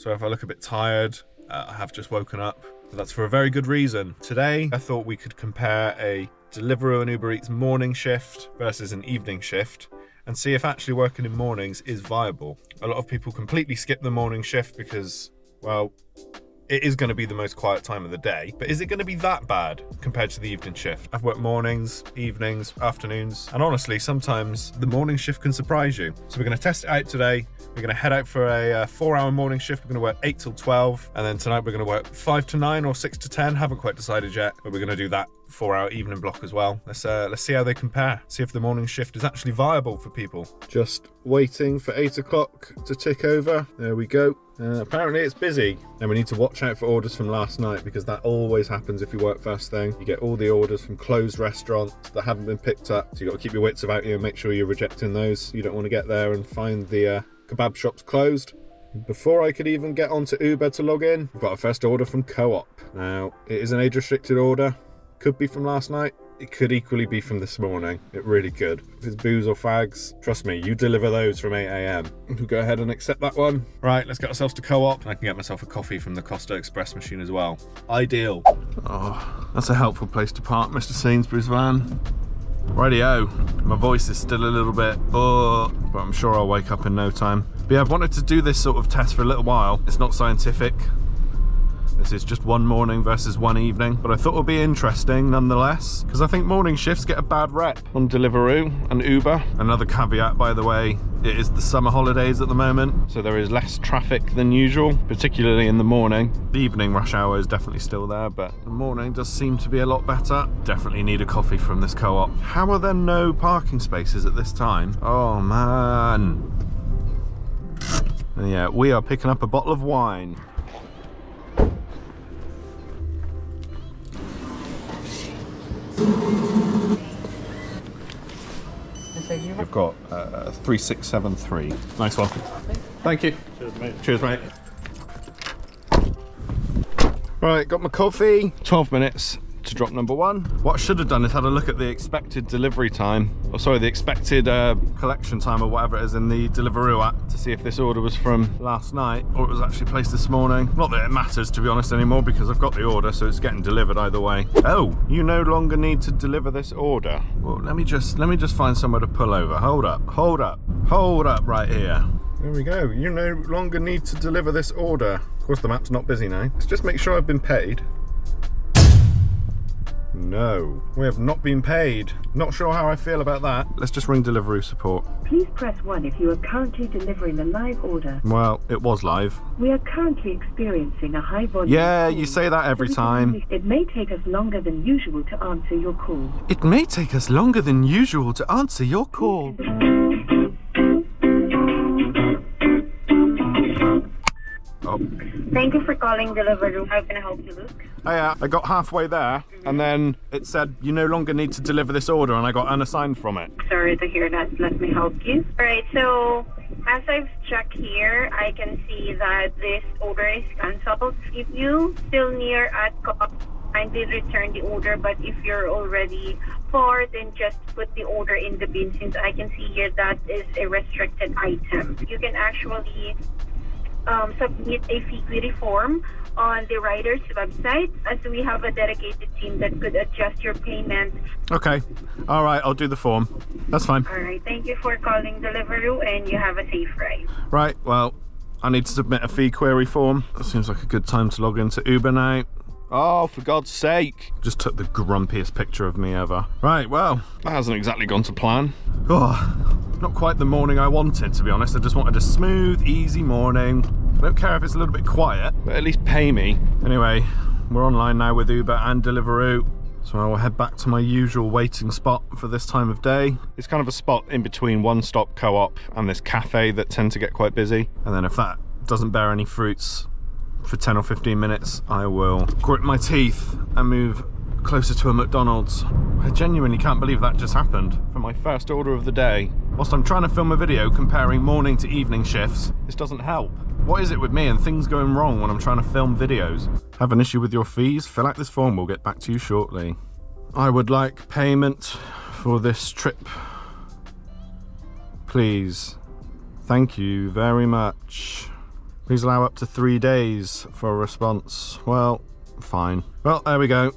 So if I look a bit tired, I have just woken up. But that's for a very good reason. Today, I thought we could compare a Deliveroo and Uber Eats morning shift versus an evening shift and see if actually working in mornings is viable. A lot of people completely skip the morning shift because, well, it is going to be the most quiet time of the day, but is it going to be that bad compared to the evening shift? I've worked mornings, evenings, afternoons, and honestly, sometimes the morning shift can surprise you. So we're going to test it out today. We're going to head out for a 4-hour morning shift. We're going to work 8 till 12, and then tonight we're going to work 5 to 9 or 6 to 10. Haven't quite decided yet, but we're going to do that 4-hour evening block as well. Let's see how they compare. See if the morning shift is actually viable for people. Just waiting for 8 o'clock to tick over. There we go. Apparently it's busy, and we need to watch out for orders from last night because that always happens if you work first thing. You get all the orders from closed restaurants that haven't been picked up, so you've got to keep your wits about you and make sure you're rejecting those. You don't want to get there and find the kebab shops closed. Before I could even get onto Uber to log in, I've got a first order from Co-op. Now, it is an age-restricted order. Could be from last night. It could equally be from this morning. It really could. If it's booze or fags, trust me, you deliver those from 8 AM. We'll go ahead and accept that one. Right, let's get ourselves to Co-op. I can get myself a coffee from the Costa Express machine as well. Ideal. Oh, that's a helpful place to park, Mr. Sainsbury's van. Rightio. My voice is still a little bit, but I'm sure I'll wake up in no time. But yeah, I've wanted to do this sort of test for a little while. It's not scientific. This is just one morning versus one evening, but I thought it would be interesting nonetheless, because I think morning shifts get a bad rep on Deliveroo and Uber. Another caveat, by the way, it is the summer holidays at the moment, so there is less traffic than usual, particularly in the morning. The evening rush hour is definitely still there, but the morning does seem to be a lot better. Definitely need a coffee from this Co-op. How are there no parking spaces at this time? Oh man. And yeah, we are picking up a bottle of wine. You've got 3673. Nice one. Thank you. Cheers, mate. Cheers, mate. Right, got my coffee. 12 minutes to drop number one. What I should have done is had a look at the expected delivery time, or sorry, the expected collection time or whatever it is in the Deliveroo app to see if this order was from last night or it was actually placed this morning. Not that it matters, to be honest, anymore, because I've got the order, so it's getting delivered either way. Oh, you no longer need to deliver this order. Well, let me just find somewhere to pull over. Hold up right here. There we go. You no longer need to deliver this order. Of course, the map's not busy now. Let's just make sure I've been paid. No, we have not been paid. Not sure how I feel about that. Let's just ring Deliveroo support. Please press 1 if you are currently delivering a live order. Well, it was live. We are currently experiencing a high volume. Yeah, you say that every time. It may take us longer than usual to answer your call. It may take us longer than usual to answer your call. Oh. Thank you for calling Deliveroo. How can I help you, Luke? I got halfway there, and then it said you no longer need to deliver this order, and I got unassigned from it. Sorry to hear that. Let me help you. Alright, so as I've checked here, I can see that this order is cancelled. If you still near at Co-op, I did return the order, but if you're already far, then just put the order in the bin, since I can see here that is a restricted item. You can actually submit a fee query form on the rider's website, as we have a dedicated team that could adjust your payment. Okay, all right, I'll do the form. That's fine. All right, thank you for calling Deliveroo, and you have a safe ride. Right, well, I need to submit a fee query form. That seems like a good time to log into Uber now. Oh, for God's sake. Just took the grumpiest picture of me ever. Right, well, that hasn't exactly gone to plan. Oh, not quite the morning I wanted, to be honest. I just wanted a smooth, easy morning. I don't care if it's a little bit quiet, but at least pay me. Anyway, we're online now with Uber and Deliveroo, so I will head back to my usual waiting spot for this time of day. It's kind of a spot in between one-stop Co-op and this cafe that tend to get quite busy. And then if that doesn't bear any fruits for 10 or 15 minutes, I will grit my teeth and move closer to a McDonald's. I genuinely can't believe that just happened for my first order of the day. Whilst I'm trying to film a video comparing morning to evening shifts, this doesn't help. What is it with me and things going wrong when I'm trying to film videos? Have an issue with your fees? Fill out this form, we'll get back to you shortly. I would like payment for this trip, please. Thank you very much. Please allow up to 3 days for a response. Well, fine. Well, there we go.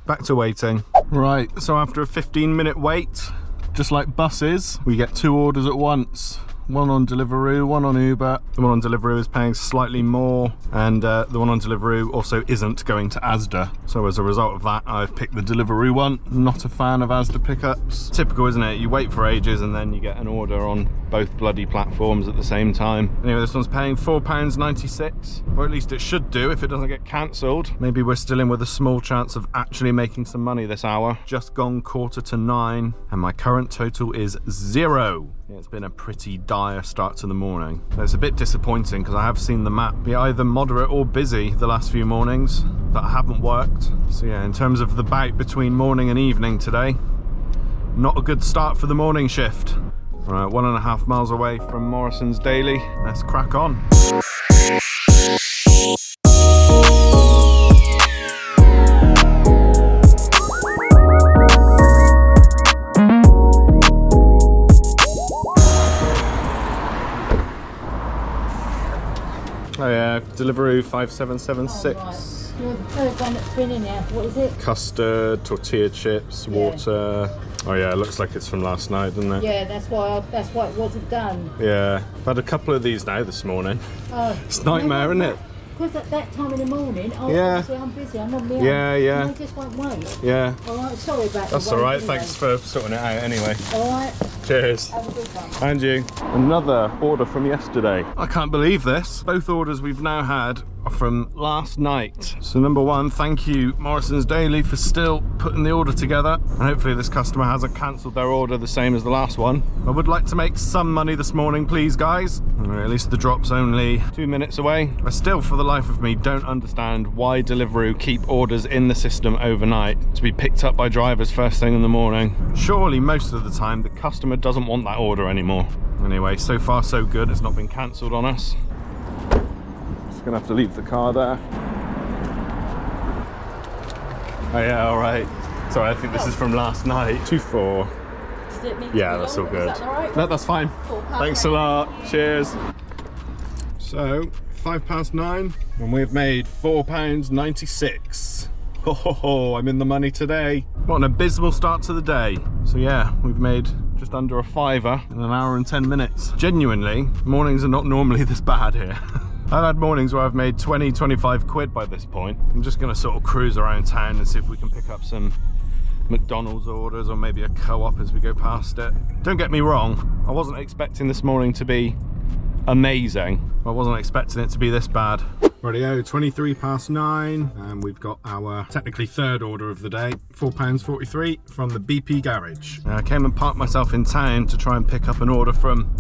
Back to waiting. Right, so after a 15-minute wait, just like buses, we get 2 orders at once. One on Deliveroo, one on Uber. The one on Deliveroo is paying slightly more, and the one on Deliveroo also isn't going to Asda. So as a result of that, I've picked the Deliveroo one. Not a fan of Asda pickups. Typical, isn't it? You wait for ages and then you get an order on both bloody platforms at the same time. Anyway, this one's paying £4.96, or at least it should do if it doesn't get cancelled. Maybe we're still in with a small chance of actually making some money this hour. Just gone 8:45, and my current total is 0. Yeah, it's been a pretty dire start to the morning. It's a bit disappointing because I have seen the map be either moderate or busy the last few mornings that haven't worked. So yeah, in terms of the bout between morning and evening today, not a good start for the morning shift. Right, 1.5 miles away from Morrison's Daily. Let's crack on. Oh yeah, Deliveroo 5776. Oh, right. You're the third one that's been in here. What is it? Custard, tortilla chips, water. Oh yeah, it looks like it's from last night, doesn't it? Yeah, that's why it wasn't done. Yeah, I've had a couple of these now this morning. Oh, it's a nightmare, isn't it? Because at that time in the morning, obviously I'm busy, I'm on my own. Yeah. And I just won't wait. Yeah. Alright, sorry about that. That's alright, thanks for sorting it out anyway. Alright. Cheers. Have a good one. And you. Another order from yesterday. I can't believe this. Both orders we've now had are from last night. So number one, thank you Morrison's Daily for still putting the order together. And hopefully this customer hasn't cancelled their order the same as the last one. I would like to make some money this morning, please guys. Or at least the drop's only 2 minutes away. I still, for the life of me, don't understand why Deliveroo keep orders in the system overnight to be picked up by drivers first thing in the morning. Surely most of the time the customer doesn't want that order anymore. Anyway, so far so good. It's not been cancelled on us. Just gonna have to leave the car there. Oh yeah, all right. Sorry, I think this is from last night. 2-4. Yeah, that's all good. Is that all right? No, that's fine. Cool, thanks a lot. Cheers. So, 9:05, and we've made £4.96. Oh, I'm in the money today. What an abysmal start to the day. So yeah, we've made just under a £5 in 1 hour and 10 minutes. Genuinely, mornings are not normally this bad here. I've had mornings where I've made 20-25 quid by this point. I'm just gonna sort of cruise around town and see if we can pick up some McDonald's orders or maybe a co-op as we go past it. Don't get me wrong, I wasn't expecting this morning to be amazing. I wasn't expecting it to be this bad. Rightio, 9:23, and we've got our technically third order of the day, £4.43 from the BP garage. I came and parked myself in town to try and pick up an order from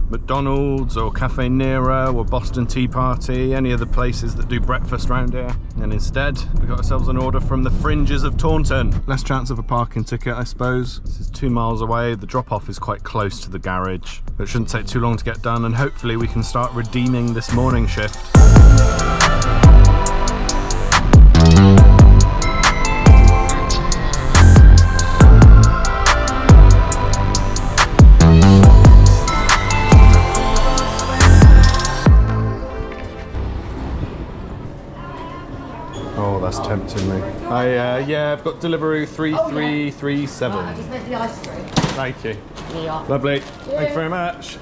McDonald's or Cafe Nero or Boston Tea Party, any of the places that do breakfast around here. And instead, we got ourselves an order from the fringes of Taunton. Less chance of a parking ticket, I suppose. This is 2 miles away. The drop-off is quite close to the garage. It shouldn't take too long to get done, and hopefully we can start redeeming this morning shift. Oh, that's tempting me. Yeah, I've got Deliveroo 3337. Just make the ice cream. Thank you. Yeah. Lovely. Thank you very much.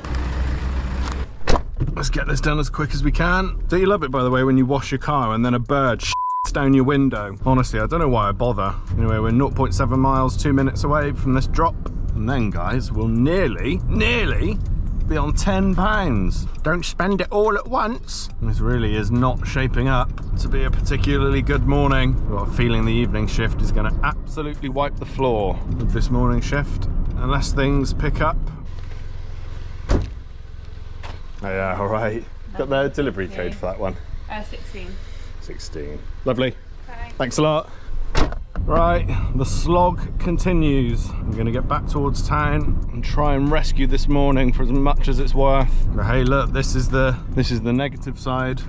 Let's get this done as quick as we can. Don't you love it, by the way, when you wash your car and then a bird shits down your window? Honestly, I don't know why I bother. Anyway, we're 0.7 miles, 2 minutes away from this drop. And then, guys, we'll nearly be on £10. Don't spend it all at once. This really is not shaping up to be a particularly good morning. I've got a feeling the evening shift is going to absolutely wipe the floor with this morning shift, unless things pick up. Oh yeah, all right. Got the delivery code for that one. 16. 16. Lovely. Bye. Thanks a lot. Right, the slog continues. I'm going to get back towards town and try and rescue this morning for as much as it's worth. But hey, look, this is the negative side,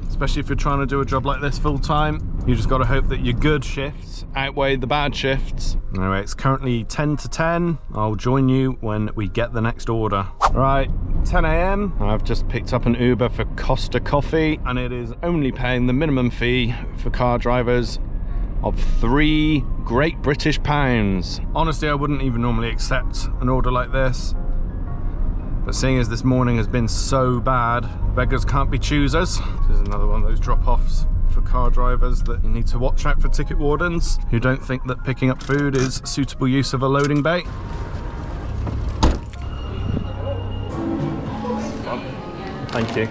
especially if you're trying to do a job like this full time. You just got to hope that your good shifts outweigh the bad shifts. Anyway, it's currently 10 to 10. I'll join you when we get the next order. Right, 10 a.m. I've just picked up an Uber for Costa Coffee, and it is only paying the minimum fee for car drivers of £3 Great British pounds. Honestly, I wouldn't even normally accept an order like this, but seeing as this morning has been so bad, beggars can't be choosers. This is another one of those drop-offs for car drivers that you need to watch out for ticket wardens who don't think that picking up food is suitable use of a loading bay. Thank you.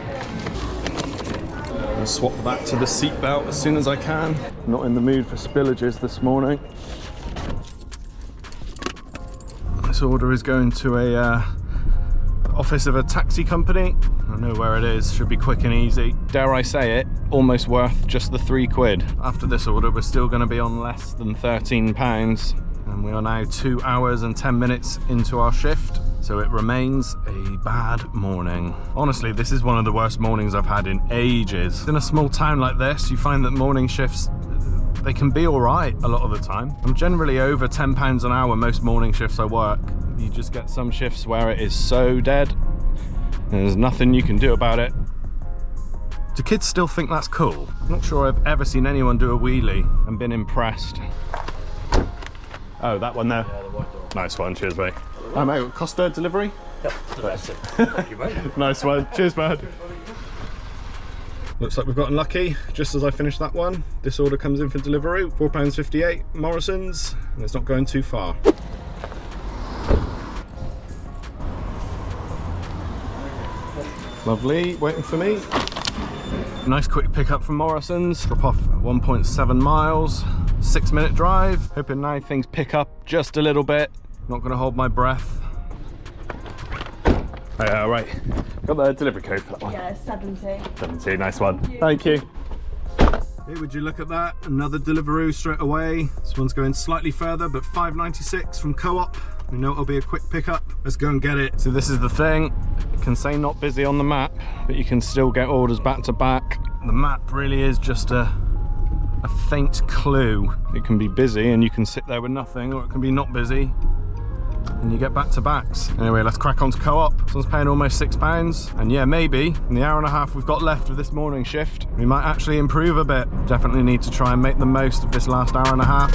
I'll swap back to the seatbelt as soon as I can. Not in the mood for spillages this morning. This order is going to a office of a taxi company. I know where it is, should be quick and easy. Dare I say it, almost worth just the £3. After this order, we're still going to be on less than £13. And we are now 2 hours and 10 minutes into our shift. So it remains a bad morning. Honestly, this is one of the worst mornings I've had in ages. In a small town like this, you find that morning shifts, they can be all right a lot of the time. I'm generally over £10 an hour most morning shifts I work. You just get some shifts where it is so dead, and there's nothing you can do about it. Do kids still think that's cool? I'm not sure I've ever seen anyone do a wheelie and been impressed. Oh, that one there? Yeah, the white door. Nice one, cheers mate. Hi mate, Costa delivery? Yep, that's it. Thank you mate. Nice one, cheers man. Looks like we've gotten lucky. Just as I finished that one, this order comes in for Deliveroo, £4.58, Morrison's, and it's not going too far. Lovely, waiting for me. Nice quick pickup from Morrison's. Drop off 1.7 miles, 6-minute drive. Hoping now things pick up just a little bit. Not gonna hold my breath. Right, got the delivery code for that one. Yeah, 70. 70, nice one. Thank you. Hey, would you look at that? Another Deliveroo straight away. This one's going slightly further, but £5.96 from Co-op. We know it'll be a quick pickup. Let's go and get it. So this is the thing. It can say not busy on the map, but you can still get orders back to back. The map really is just a faint clue. It can be busy and you can sit there with nothing, or it can be not busy and you get back to backs. Anyway, let's crack on to Co-op. This one's paying almost £6. And yeah, maybe in the hour and a half we've got left of this morning shift, we might actually improve a bit. Definitely need to try and make the most of this last hour and a half.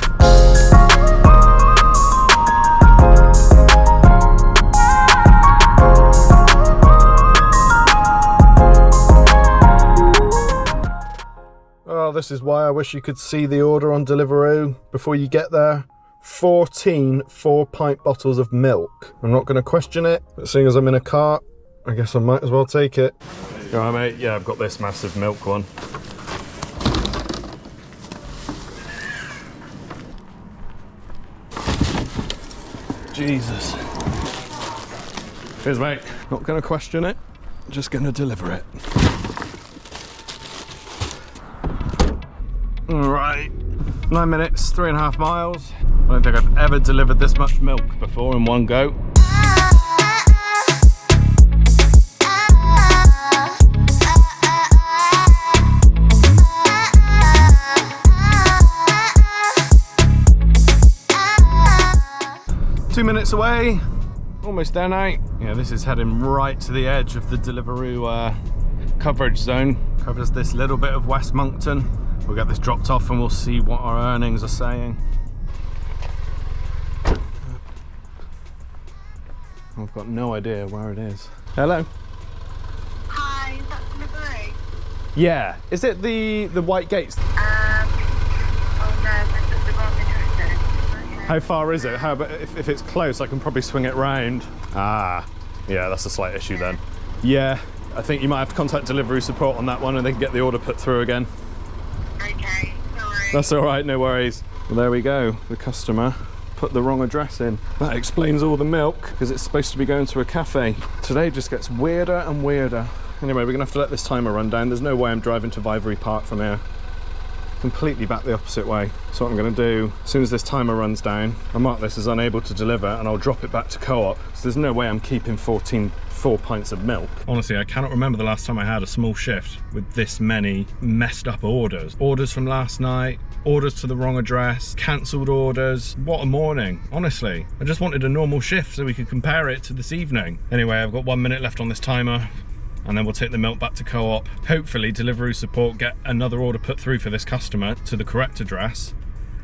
Oh, this is why I wish you could see the order on Deliveroo before you get there. 14 4-pint bottles of milk. I'm not going to question it, but seeing as I'm in a cart, I guess I might as well take it. Alright mate, yeah, I've got this massive milk one. Jesus. Cheers mate. Not going to question it, just going to deliver it. Alright, 9 minutes, 3.5 miles. I don't think I've ever delivered this much milk before in one go. Two minutes away, almost there now. Yeah, this is heading right to the edge of the Deliveroo coverage zone. Covers this little bit of West Monkton. We'll get this dropped off and we'll see what our earnings are saying. I've got no idea where it is. Hello? Hi, is that Deliveroo? Yeah. Is it the white gates? Oh no, I took the wrong address. How far is it? How about if it's close, I can probably swing it round. Ah, yeah, that's a slight issue then. Yeah, I think you might have to contact delivery support on that one and they can get the order put through again. Okay, sorry. That's all right, no worries. Well, there we go. The customer put the wrong address in. That explains all the milk, because it's supposed to be going to a cafe. Today just gets weirder and weirder. Anyway, we're gonna have to let this timer run down. There's no way I'm driving to Vivory Park from here. completely back the opposite way. So what I'm going to do, as soon as this timer runs down, I'll mark this as unable to deliver and I'll drop it back to Co-op. So there's no way I'm keeping 4 pints of milk. Honestly, I cannot remember the last time I had a small shift with this many messed up orders. Orders from last night, orders to the wrong address, cancelled orders. What a morning, honestly. I just wanted a normal shift so we could compare it to this evening. Anyway, I've got 1 minute left on this timer, and then we'll take the milk back to Co-op. Hopefully Deliveroo support get another order put through for this customer to the correct address,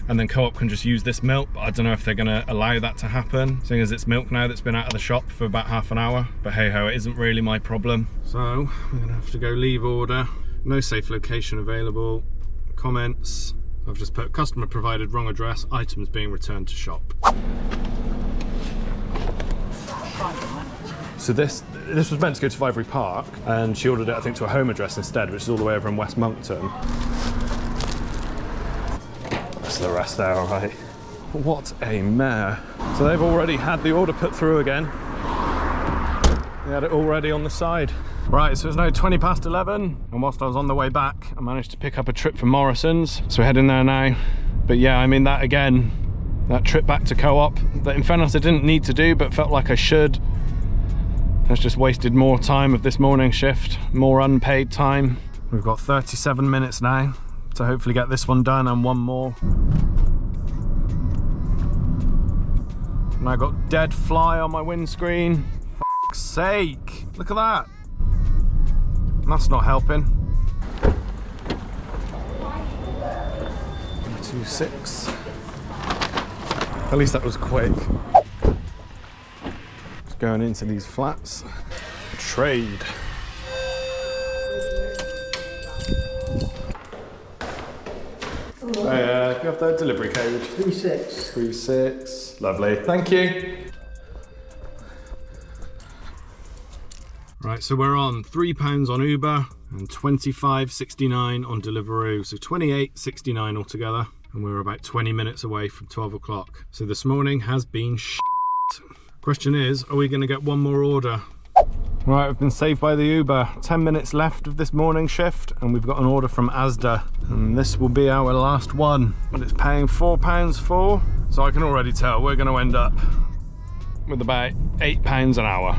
and then Co-op can just use this milk. But I don't know if they're gonna allow that to happen, seeing as it's milk now that's been out of the shop for about half an hour. But hey ho, it isn't really my problem. So we're gonna have to go leave order. No safe location available. Comments. I've just put customer provided wrong address, items being returned to shop. So this was meant to go to Ivory Park, and she ordered it, I think, to a home address instead, which is all the way over in West Monkton. That's the rest there, all right. What a mare. So they've already had the order put through again. They had it already on the side. Right, so it's now 20 past 11, and whilst I was on the way back, I managed to pick up a trip from Morrison's. So we're heading there now. But yeah, I mean, that again, that trip back to Co-op, that in fairness I didn't need to do, but felt like I should. That's just wasted more time of this morning shift, more unpaid time. We've got 37 minutes now to hopefully get this one done and one more. And I got dead fly on my windscreen. Fuck's sake, look at that. That's not helping. 2.6. At least that was quick. Going into these flats. Trade. Do you have the delivery code? 36. 36. Lovely. Thank you. Right, so we're on £3 on Uber and £25.69 on Deliveroo, so £28.69 altogether, and we're about 20 minutes away from 12 o'clock. So this morning has been shit. Question is, are we going to get one more order? Right, I've been saved by the Uber. 10 minutes left of this morning shift, and we've got an order from Asda, and this will be our last one. But it's paying £4 for, so I can already tell we're going to end up with about £8 an hour,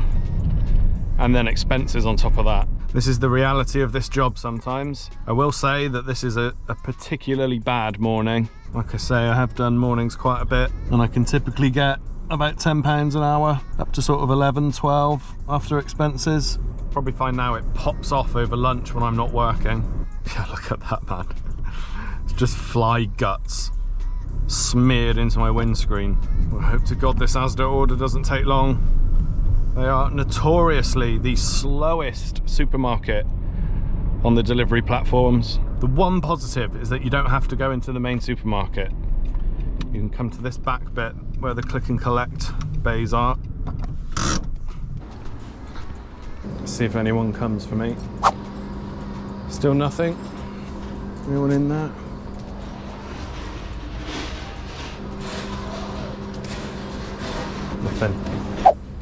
and then expenses on top of that. This is the reality of this job sometimes. I will say that this is a particularly bad morning. Like I say, I have done mornings quite a bit, and I can typically get about £10 an hour, up to sort of 11, 12 after expenses. Probably find now it pops off over lunch when I'm not working. Yeah, look at that, man. It's just fly guts smeared into my windscreen. Well, I hope to God this Asda order doesn't take long. They are notoriously the slowest supermarket on the delivery platforms. The one positive is that you don't have to go into the main supermarket. You can come to this back bit where the click and collect bays are. Let's see if anyone comes for me. Still nothing? Anyone in there? Nothing.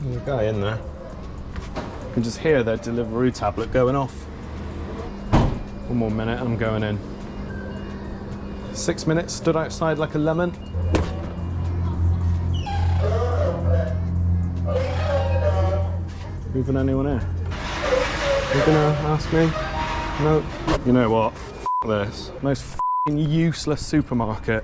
There's a guy in there. I can just hear their Deliveroo tablet going off. One more minute and I'm going in. 6 minutes, stood outside like a lemon. Moving anyone here? You gonna ask me? No. You know what? F this. Most f***ing useless supermarket.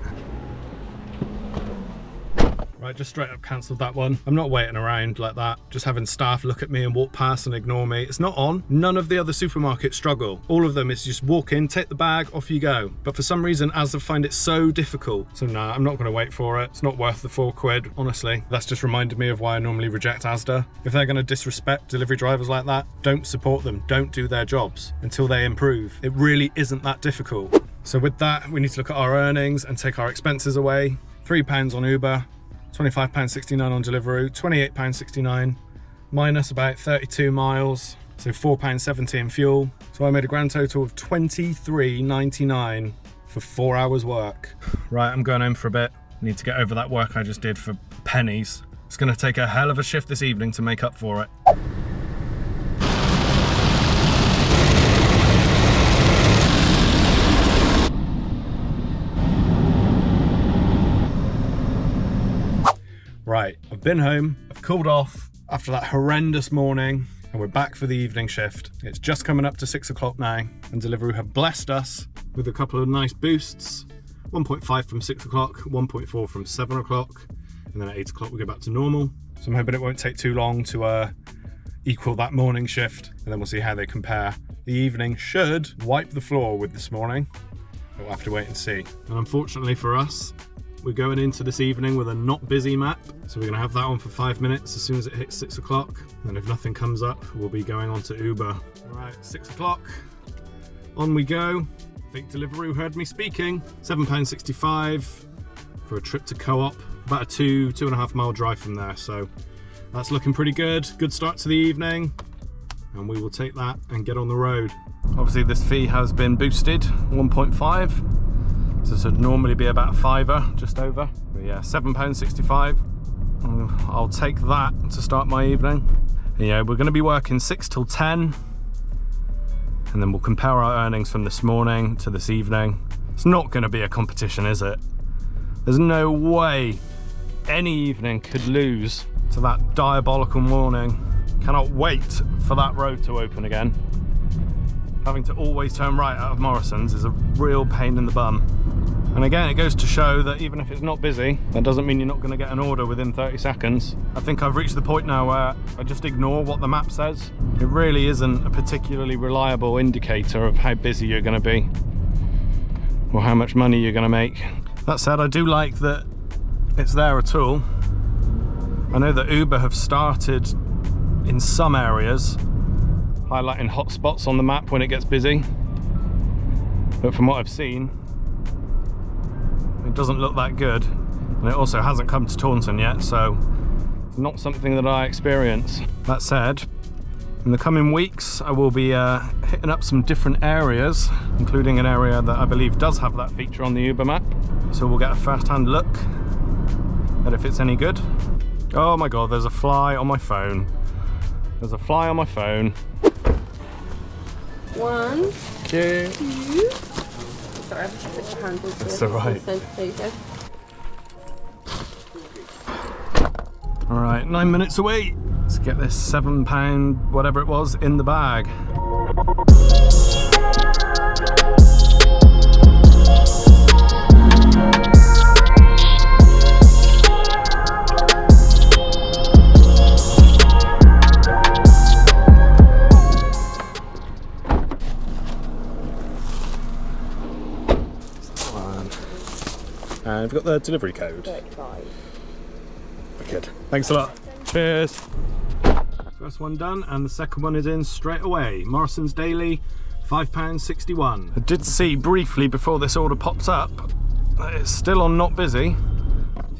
Right, just straight up cancelled that one. I'm not waiting around like that, just having staff look at me and walk past and ignore me. It's not on. None of the other supermarkets struggle. All of them is just walk in, take the bag, off you go. But for some reason, Asda find it so difficult. So nah, I'm not gonna wait for it. It's not worth the £4, honestly. That's just reminded me of why I normally reject Asda. If they're gonna disrespect delivery drivers like that, don't support them. Don't do their jobs until they improve. It really isn't that difficult. So with that, we need to look at our earnings and take our expenses away. £3 on Uber, £25.69 on Deliveroo, £28.69, minus about 32 miles, so £4.70 in fuel. So I made a grand total of £23.99 for 4 hours work. Right, I'm going home for a bit. Need to get over that work I just did for pennies. It's gonna take a hell of a shift this evening to make up for it. been home, I've cooled off after that horrendous morning, and we're back for the evening shift. It's just coming up to 6 o'clock now, and Deliveroo have blessed us with a couple of nice boosts. 1.5 from 6 o'clock, 1.4 from 7 o'clock, and then at 8 o'clock we go back to normal. So I'm hoping it won't take too long to equal that morning shift, and then we'll see how they compare. The evening should wipe the floor with this morning, but we'll have to wait and see. And unfortunately for us, we're going into this evening with a not busy map, so we're gonna have that on for 5 minutes as soon as it hits 6 o'clock. And if nothing comes up, we'll be going on to Uber. All right, 6 o'clock, on we go. I think Deliveroo heard me speaking. £7.65 for a trip to Co-op, about a 2.5 mile drive from there. So that's looking pretty good. Good start to the evening, and we will take that and get on the road. Obviously this fee has been boosted, 1.5. So this would normally be about a £5, just over. But yeah, £7.65. I'll take that to start my evening. And yeah, we're going to be working 6 till 10. And then we'll compare our earnings from this morning to this evening. It's not going to be a competition, is it? There's no way any evening could lose to that diabolical morning. Cannot wait for that road to open again. Having to always turn right out of Morrison's is a real pain in the bum. And again, it goes to show that even if it's not busy, that doesn't mean you're not going to get an order within 30 seconds. I think I've reached the point now where I just ignore what the map says. It really isn't a particularly reliable indicator of how busy you're going to be or how much money you're going to make. That said, I do like that it's there at all. I know that Uber have started in some areas highlighting hotspots on the map when it gets busy, but from what I've seen, it doesn't look that good, and it also hasn't come to Taunton yet, so it's not something that I experience. That said, in the coming weeks I will be hitting up some different areas, including an area that I believe does have that feature on the Uber map, so we'll get a first-hand look at if it's any good. Oh my god, there's a fly on my phone. There's a fly on my phone. 1, 2. 2. Sorry, I've just put your handle to That's alright. There you go. Alright, 9 minutes away. Let's get this £7, whatever it was, in the bag. And we've got the delivery code. 35. Good. Thanks a lot. Cheers. First one done, and the second one is in straight away. Morrison's Daily, £5.61. I did see briefly before this order popped up that it's still on not busy.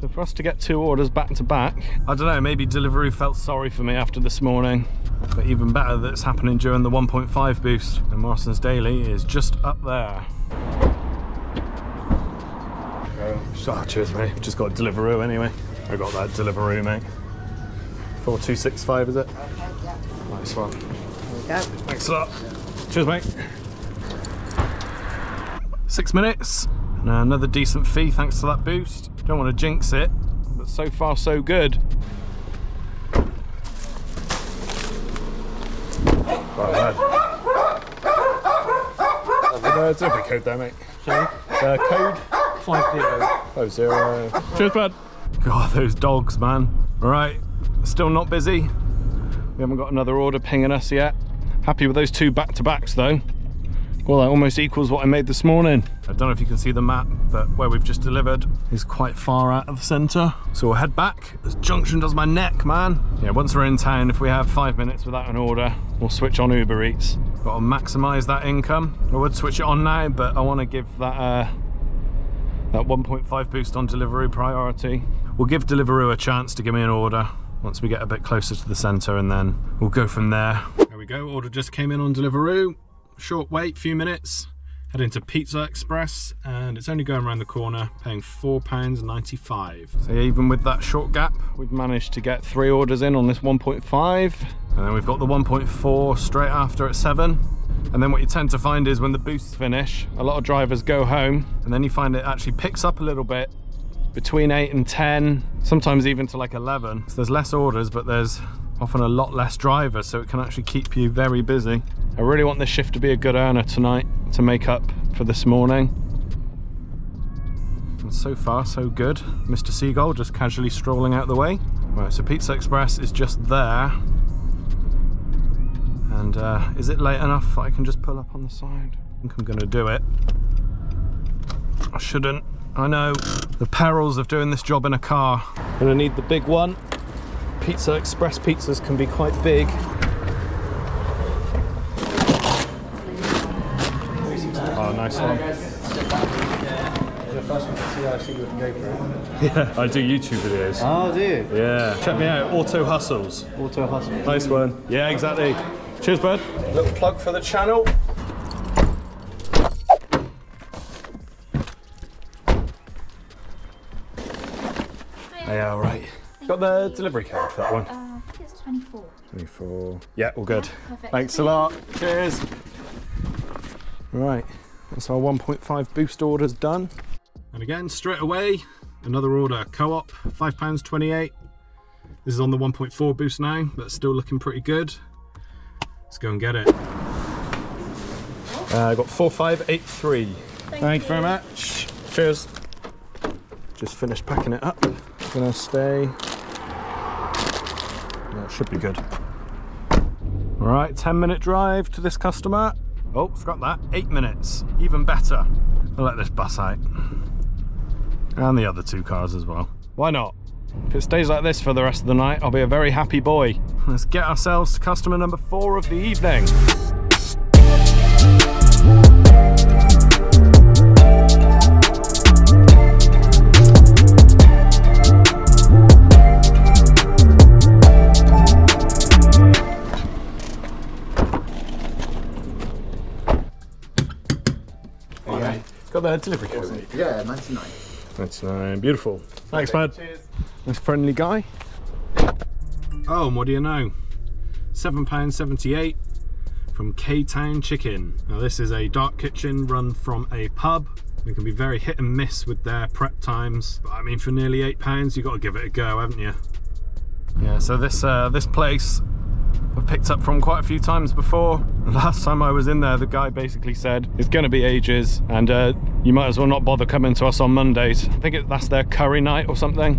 So for us to get 2 orders back to back, I don't know, maybe Deliveroo felt sorry for me after this morning. But even better that it's happening during the 1.5 boost. And Morrison's Daily is just up there. Oh, cheers, mate. Just got Deliveroo anyway. I got that Deliveroo, mate. 4265, is it? Nice one. There we go. Thanks a lot. Cheers, mate. 6 minutes. Now another decent fee thanks to that boost. Don't want to jinx it, but so far so good. Right, delivery code there, mate. Sorry? Code 50. Cheers, bud. God, those dogs, man. All right, still not busy. We haven't got another order pinging us yet. Happy with those 2 back-to-backs though. Well, that almost equals what I made this morning. I don't know if you can see the map, but where we've just delivered is quite far out of the centre. So we'll head back. This junction does my neck, man. Yeah, once we're in town, if we have 5 minutes without an order, we'll switch on Uber Eats. Got to maximise that income. I would switch it on now, but I want to give that that 1.5 boost on Deliveroo priority. We'll give Deliveroo a chance to give me an order once we get a bit closer to the centre, and then we'll go from there. There we go, order just came in on Deliveroo. Short wait, few minutes. Head into Pizza Express, and it's only going around the corner, paying £4.95. So yeah, even with that short gap, we've managed to get 3 orders in on this 1.5. And then we've got the 1.4 straight after at 7. And then what you tend to find is when the boosts finish, a lot of drivers go home, and then you find it actually picks up a little bit between 8 and 10, sometimes even to like 11. So there's less orders, but there's often a lot less drivers, so it can actually keep you very busy. I really want this shift to be a good earner tonight to make up for this morning. And so far, so good. Mr. Seagull just casually strolling out the way. Right, so Pizza Express is just there. And is it late enough that I can just pull up on the side? I think I'm gonna do it. I shouldn't. I know the perils of doing this job in a car. I'm gonna need the big one. Pizza Express pizzas can be quite big. Oh, nice one. Yeah, I do YouTube videos. Oh, do you? Yeah, check me out, Auto Hustles. Auto hustle. Nice one. Yeah, exactly. Cheers, bud. Little plug for the channel. Yeah, all right. Got the delivery card for that one? I think it's 24. 24. Yeah, all good. Perfect. Thanks a lot. Cheers. Right, that's our 1.5 boost orders done. And again, straight away, another order. Co-op, £5.28. This is on the 1.4 boost now, but still looking pretty good. Let's go and get it. I got 4583. Thank you very much. Cheers. Just finished packing it up. Gonna stay. That should be good. All right, 10-minute drive to this customer. Oh, forgot that. 8 minutes, even better. I'll let this bus out. And the other 2 cars as well. Why not? If it stays like this for the rest of the night, I'll be a very happy boy. Let's get ourselves to customer number 4 of the evening. Got the delivery code? Yeah, 99. 99, beautiful. Thanks, bud. Cheers. Nice friendly guy. Oh, and what do you know? £7.78 from K-Town Chicken. Now this is a dark kitchen run from a pub. It can be very hit and miss with their prep times. But I mean, for nearly £8, you've got to give it a go, haven't you? Yeah, so this place I've picked up from quite a few times before. Last time I was in there, the guy basically said it's going to be ages, and you might as well not bother coming to us on Mondays. I think that's their curry night or something.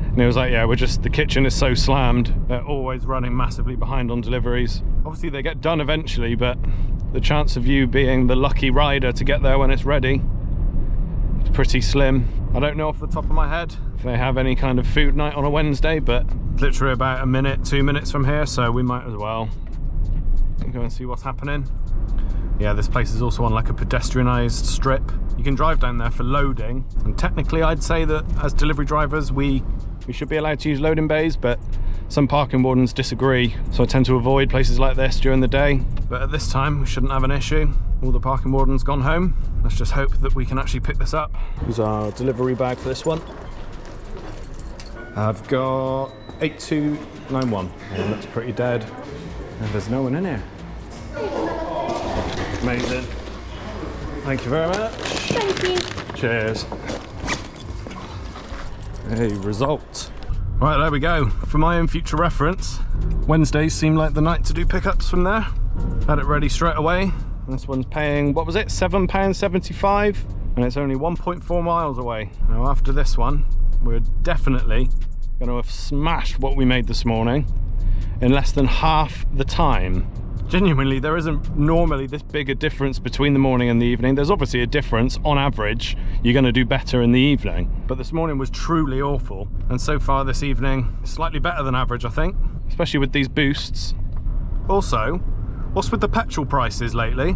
And he was like, yeah, the kitchen is so slammed. They're always running massively behind on deliveries. Obviously they get done eventually, but the chance of you being the lucky rider to get there when it's ready is pretty slim. I don't know off the top of my head if they have any kind of food night on a Wednesday, but literally about 1 minute, 2 minutes from here, so we might as well go and see what's happening. Yeah, this place is also on like a pedestrianised strip. You can drive down there for loading, and technically I'd say that as delivery drivers we should be allowed to use loading bays, but some parking wardens disagree, so I tend to avoid places like this during the day. But at this time we shouldn't have an issue. All the parking wardens gone home. Let's just hope that we can actually pick this up. Here's our delivery bag for this one. I've got 8291, and that's pretty dead. And there's no one in here. Amazing. Thank you very much. Thank you. Cheers. A result. Right, there we go. For my own future reference, Wednesdays seem like the night to do pickups from there. Had it ready straight away. This one's paying, what was it, £7.75, and it's only 1.4 miles away. Now after this one, we're definitely going to have smashed what we made this morning in less than half the time. Genuinely, there isn't normally this big a difference between the morning and the evening. There's obviously a difference. On average, you're going to do better in the evening. But this morning was truly awful, and so far this evening, slightly better than average, I think, especially with these boosts. Also, what's with the petrol prices lately?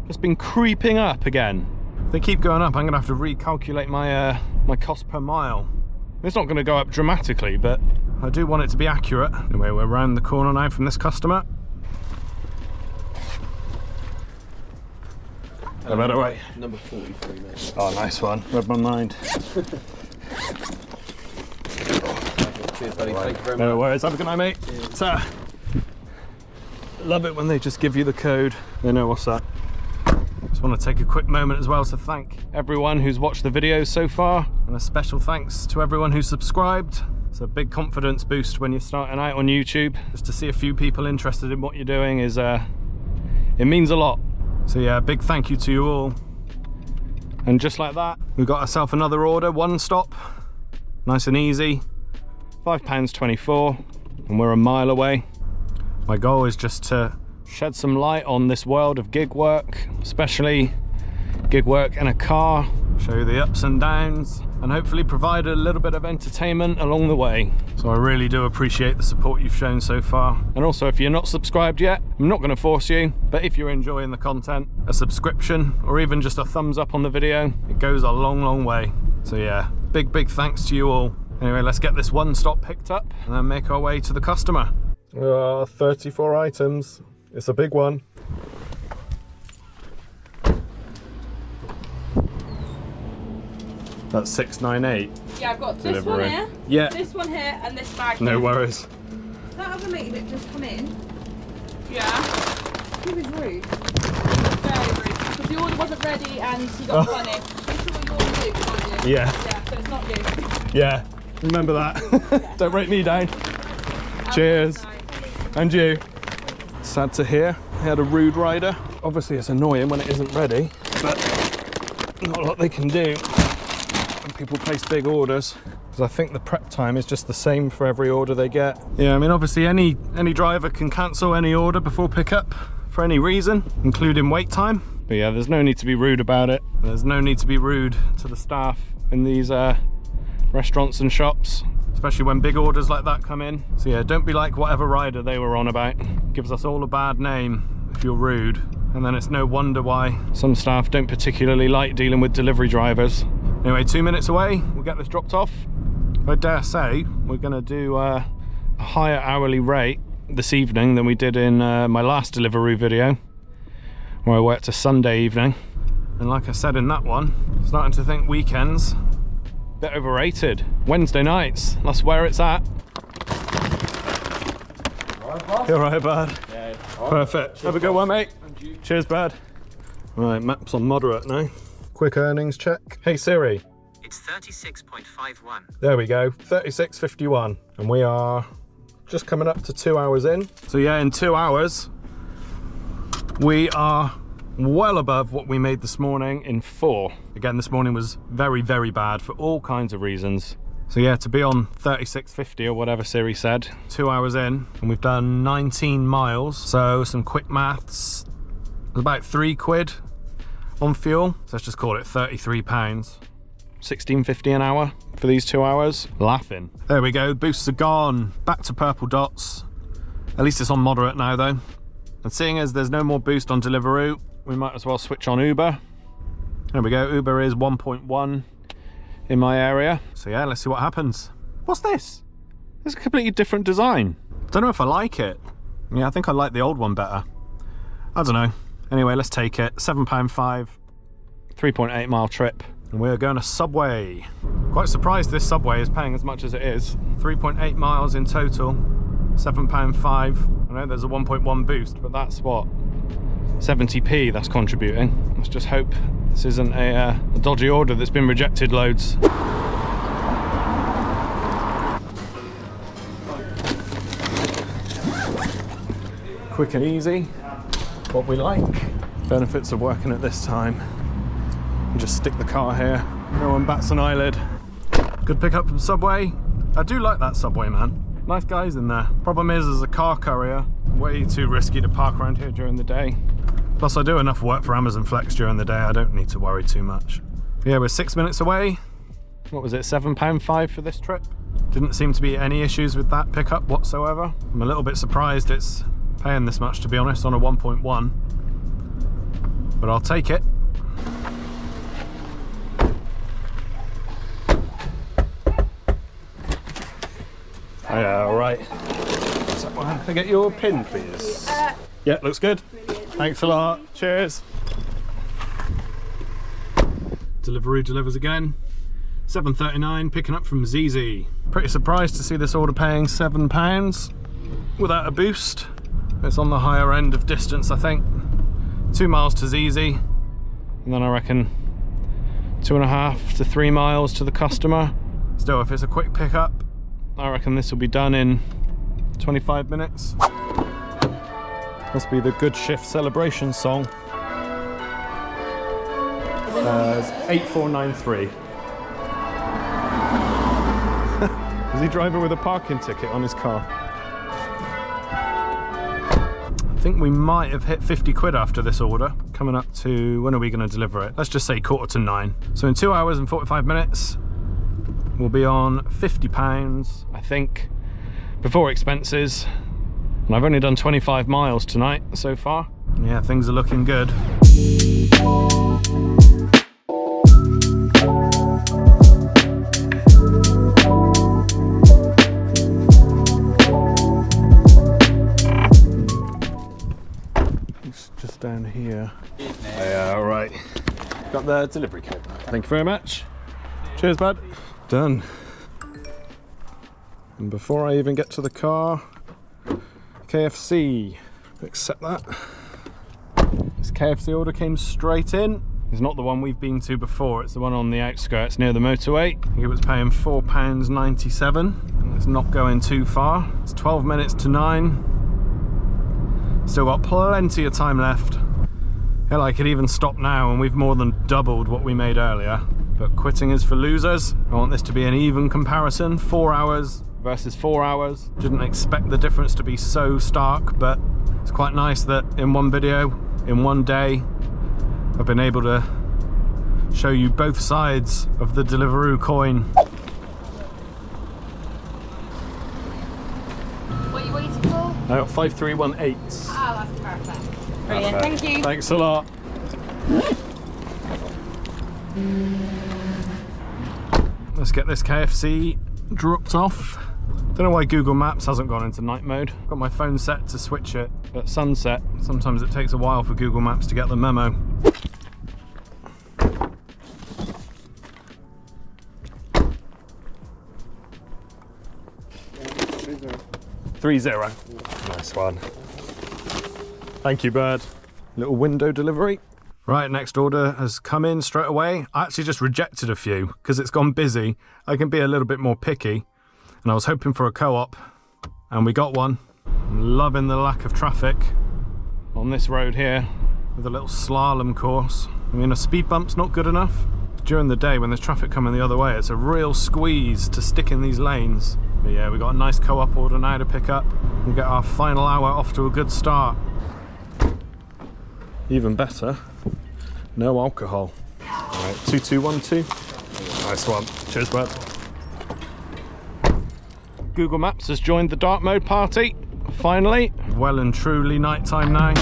It's been creeping up again. If they keep going up, I'm gonna have to recalculate my my cost per mile. It's not gonna go up dramatically, but I do want it to be accurate. Anyway, we're around the corner now from this customer. No matter way. Number 43, mate. Oh, nice one. Read my mind. Cheers, buddy. Right. Thank you very much. No worries. Have a good night, mate. Ta. Love it when they just give you the code. They know what's up. It's one want to take a quick moment as well to thank everyone who's watched the videos so far, and a special thanks to everyone who's subscribed. It's a big confidence boost when you're starting out on YouTube. Just to see a few people interested in what you're doing is it means a lot. So yeah, big thank you to you all. And just like that, we got ourselves another order, one stop, nice and easy, £5.24, and we're a mile away. My goal is just to shed some light on this world of gig work, especially gig work in a car, show you the ups and downs, and hopefully provide a little bit of entertainment along the way. So I really do appreciate the support you've shown so far. And also, if you're not subscribed yet, I'm not going to force you, but if you're enjoying the content, a subscription or even just a thumbs up on the video, it goes a long way. So yeah, big thanks to you all. Anyway, let's get this one stop picked up and then make our way to the customer. 34 items. It's a big one. That's 698. Yeah, I've got this Delivery. one here, Yeah. this one here, and this bag No here. worries. That other lady that just come in. Yeah. He was rude. Very rude. Because the order wasn't ready and he got funny. Pretty sure you're Luke, aren't you? Yeah. Yeah, so it's not you. Yeah. Remember that. Don't break me down. Cheers. And you. Sad to hear. I had a rude rider. Obviously it's annoying when it isn't ready, but not a lot they can do when people place big orders. Because I think the prep time is just the same for every order they get. Yeah, I mean obviously any driver can cancel any order before pickup for any reason, including wait time. But yeah, there's no need to be rude about it. There's no need to be rude to the staff in these restaurants and shops, especially when big orders like that come in. So yeah, don't be like whatever rider they were on about. Gives us all a bad name if you're rude, and then it's no wonder why some staff don't particularly like dealing with delivery drivers. Anyway, 2 minutes away, we'll get this dropped off. I dare say we're gonna do a higher hourly rate this evening than we did in my last delivery video, where I worked a Sunday evening. And like I said in that one, starting to think weekends bit overrated. Wednesday nights, that's where it's at. You're right, bud. Yeah. Perfect. Have a good one, mate. Cheers, bud. Right, maps on moderate now. Quick earnings check. Hey Siri. It's 36.51. There we go, 36.51. And we are just coming up to 2 hours in. So yeah, in 2 hours, we are well above what we made this morning in 4. Again, this morning was very bad for all kinds of reasons. So yeah, to be on 36.50 or whatever Siri said, 2 hours in, and we've done 19 miles. So some quick maths, about £3 on fuel. So let's just call it £33. £16.50 an hour for these 2 hours. Laughing. There we go, boosts are gone. Back to purple dots. At least it's on moderate now though. And seeing as there's no more boost on Deliveroo, we might as well switch on Uber. There we go, Uber is 1.1 in my area. So yeah, let's see what happens. What's this? It's a completely different design. Don't know if I like it. Yeah, I think I like the old one better. I don't know. Anyway, let's take it. £7.5, 3.8 mile trip. And we're going to Subway. Quite surprised this Subway is paying as much as it is. 3.8 miles in total, £7.5. I know there's a 1.1 boost, but that's what? 70p that's contributing. Let's just hope this isn't a dodgy order that's been rejected loads. Quick and easy, what we like. Benefits of working at this time. Just stick the car here, no one bats an eyelid. Good pickup from Subway. I do like that Subway, man. Nice guys in there. Problem is, as a car courier, way too risky to park around here during the day. Plus I do enough work for Amazon Flex during the day, I don't need to worry too much. But yeah, we're 6 minutes away. What was it, £7.5 for this trip? Didn't seem to be any issues with that pickup whatsoever. I'm a little bit surprised it's paying this much, to be honest, on a 1.1. But I'll take it. Oh yeah, all right. So, can I get your pin, please? Yeah, looks good. Brilliant. Thanks a lot. Cheers. Deliveroo delivers again. £7.39, picking up from ZZ. Pretty surprised to see this order paying £7 without a boost. It's on the higher end of distance, I think. 2 miles to ZZ. and then I reckon 2.5 to 3 miles to the customer. Still, if it's a quick pickup, I reckon this will be done in 25 minutes. Must be the good shift celebration song. It's 8493. Is he driving with a parking ticket on his car? I think we might have hit 50 quid after this order. Coming up to, when are we going to deliver it? Let's just say 8:45. So in 2 hours and 45 minutes, we'll be on £50, I think, before expenses. And I've only done 25 miles tonight so far. Yeah, things are looking good. It's just down here. Yeah, all right. Got the delivery code. Thank you very much. Cheers, bud. Done. And before I even get to the car, KFC. Accept that. This KFC order came straight in. It's not the one we've been to before, it's the one on the outskirts near the motorway. I think it was paying £4.97. It's not going too far. It's 12 minutes to 9. Still got plenty of time left. Hell, I could even stop now and we've more than doubled what we made earlier. But quitting is for losers. I want this to be an even comparison. 4 hours versus 4 hours. Didn't expect the difference to be so stark, but it's quite nice that in one video, in one day, I've been able to show you both sides of the Deliveroo coin. What are you waiting for? I got 5318. Ah, that's perfect. Brilliant, thank you. Thanks a lot. Let's get this KFC dropped off. Don't know why Google Maps hasn't gone into night mode. Got my phone set to switch it at sunset. Sometimes it takes a while for Google Maps to get the memo. Three zero. Nice one. Thank you, bird. Little window delivery. Right, next order has come in straight away. I actually just rejected a few because it's gone busy. I can be a little bit more picky. And I was hoping for a co-op, and we got one. I'm loving the lack of traffic on this road here with a little slalom course. I mean, a speed bump's not good enough. During the day when there's traffic coming the other way, it's a real squeeze to stick in these lanes. But yeah, we got a nice co-op order now to pick up. We'll get our final hour off to a good start. Even better, no alcohol. All right, 2212. Nice one. Cheers, bud. Google Maps has joined the dark mode party, finally. Well and truly nighttime now.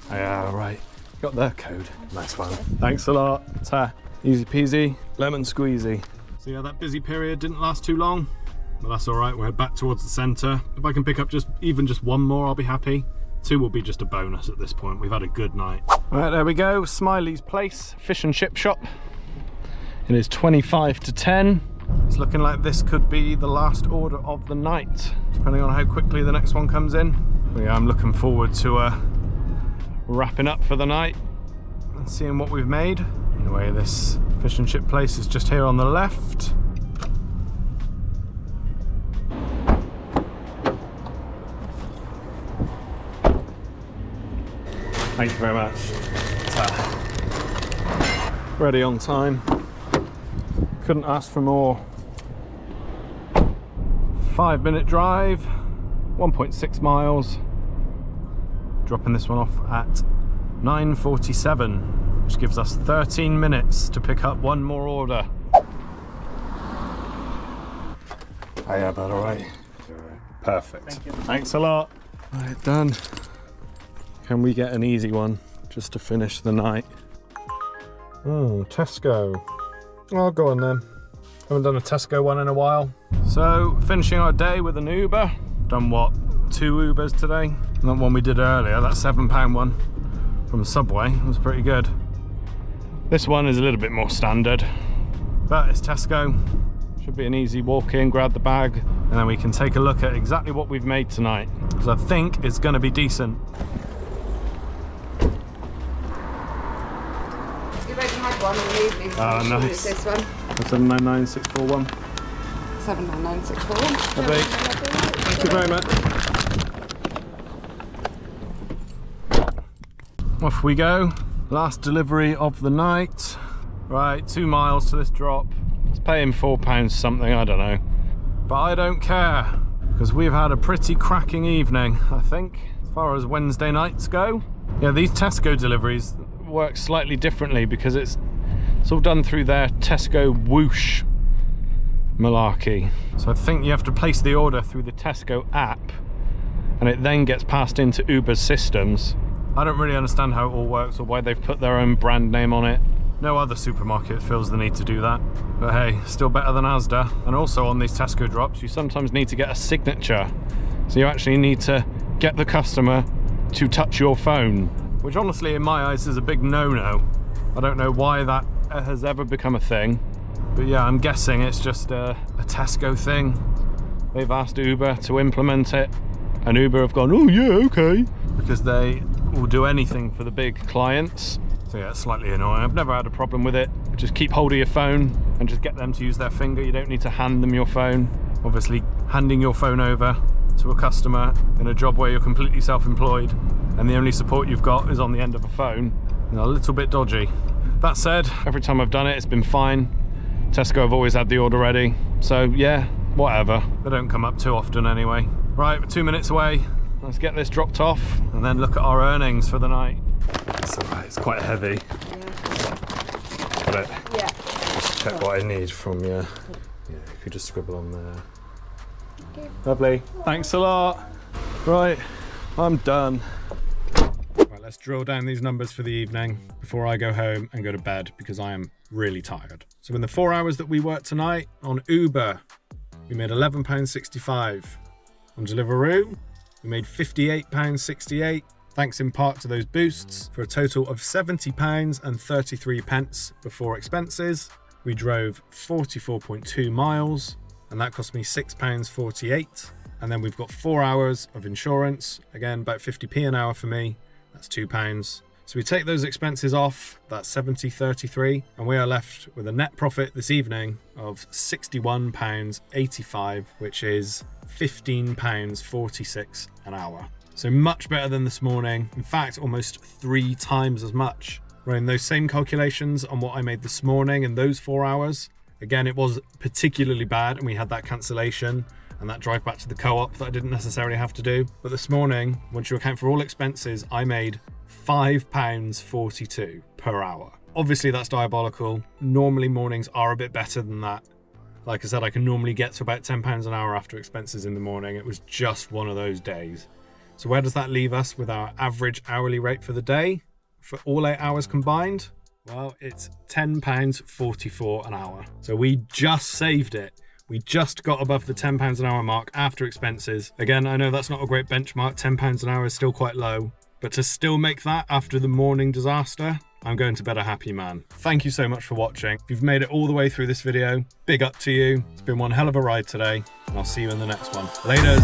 Yeah, right. Got their code. Nice one. Thanks a lot. Ta. Easy peasy, lemon squeezy. So yeah, that busy period didn't last too long. But that's all right, we're back towards the centre. If I can pick up even just one more, I'll be happy. 2 will be just a bonus at this point. We've had a good night. All right, there we go. Smiley's Place, fish and chip shop. It is 25 to 10. It's looking like this could be the last order of the night, depending on how quickly the next one comes in. But yeah, I'm looking forward to wrapping up for the night and seeing what we've made. Anyway, this fish and chip place is just here on the left. Thank you very much. Ready on time. Couldn't ask for more. 5-minute drive, 1.6 miles. Dropping this one off at 9:47, which gives us 13 minutes to pick up one more order. Oh yeah, but all right. Perfect. Thank you. Thanks a lot. All right, done. Can we get an easy one just to finish the night? Oh, Tesco. I'll go on then. Haven't done a Tesco one in a while. So, finishing our day with an Uber. Done what, 2 Ubers today? And that one we did earlier, that £7 one from Subway, was pretty good. This one is a little bit more standard. But it's Tesco. Should be an easy walk in, grab the bag, and then we can take a look at exactly what we've made tonight, because I think it's going to be decent. You already had one in the evening. Oh, nice. It's this one. 799641. 79961. Lovely. Thank you very much. Off we go. Last delivery of the night. Right, 2 miles to this drop. It's paying £4 something, I don't know. But I don't care, because we've had a pretty cracking evening, I think, as far as Wednesday nights go. Yeah, these Tesco deliveries work slightly differently because it's all done through their Tesco Whoosh malarkey. So I think you have to place the order through the Tesco app, and it then gets passed into Uber's systems. I don't really understand how it all works or why they've put their own brand name on it. No other supermarket feels the need to do that. But hey, still better than Asda. And also on these Tesco drops, you sometimes need to get a signature. So you actually need to get the customer to touch your phone, which honestly in my eyes is a big no-no. I don't know why that has ever become a thing. But yeah, I'm guessing it's just a Tesco thing. They've asked Uber to implement it, and Uber have gone, oh yeah, okay. Because they will do anything for the big clients. So yeah, it's slightly annoying. I've never had a problem with it. Just keep hold of your phone and just get them to use their finger. You don't need to hand them your phone. Obviously, handing your phone over to a customer in a job where you're completely self-employed and the only support you've got is on the end of a phone, a little bit dodgy. That said, every time I've done it, it's been fine. Tesco have always had the order ready. So yeah, whatever. They don't come up too often anyway. Right, we're 2 minutes away. Let's get this dropped off and then look at our earnings for the night. It's alright, it's quite heavy. Yeah. Got it? Yeah. Just check what I need from you. Yeah, if you just scribble on there. Okay. Lovely. Thanks a lot. Right, I'm done. Right, let's drill down these numbers for the evening before I go home and go to bed because I am really tired. So in the 4 hours that we worked tonight on Uber, we made £11.65. On Deliveroo, we made £58.68. Thanks in part to those boosts, for a total of £70.33 before expenses. We drove 44.2 miles, and that cost me £6.48. And then we've got 4 hours of insurance, again about 50p an hour for me, that's £2. So we take those expenses off, that's £70.33, and we are left with a net profit this evening of £61.85, which is £15.46 an hour. So much better than this morning. In fact, almost 3 times as much. Running those same calculations on what I made this morning in those 4 hours. Again, it was particularly bad and we had that cancellation and that drive back to the co-op that I didn't necessarily have to do. But this morning, once you account for all expenses, I made £5.42 per hour. Obviously that's diabolical. Normally mornings are a bit better than that. Like I said, I can normally get to about £10 an hour after expenses in the morning. It was just one of those days. So where does that leave us with our average hourly rate for the day? For all 8 hours combined? Well, it's £10.44 an hour. So we just saved it. We just got above the £10 an hour mark after expenses. Again, I know that's not a great benchmark. £10 an hour is still quite low. But to still make that after the morning disaster, I'm going to bed a happy man. Thank you so much for watching. If you've made it all the way through this video, big up to you. It's been one hell of a ride today, and I'll see you in the next one. Laters.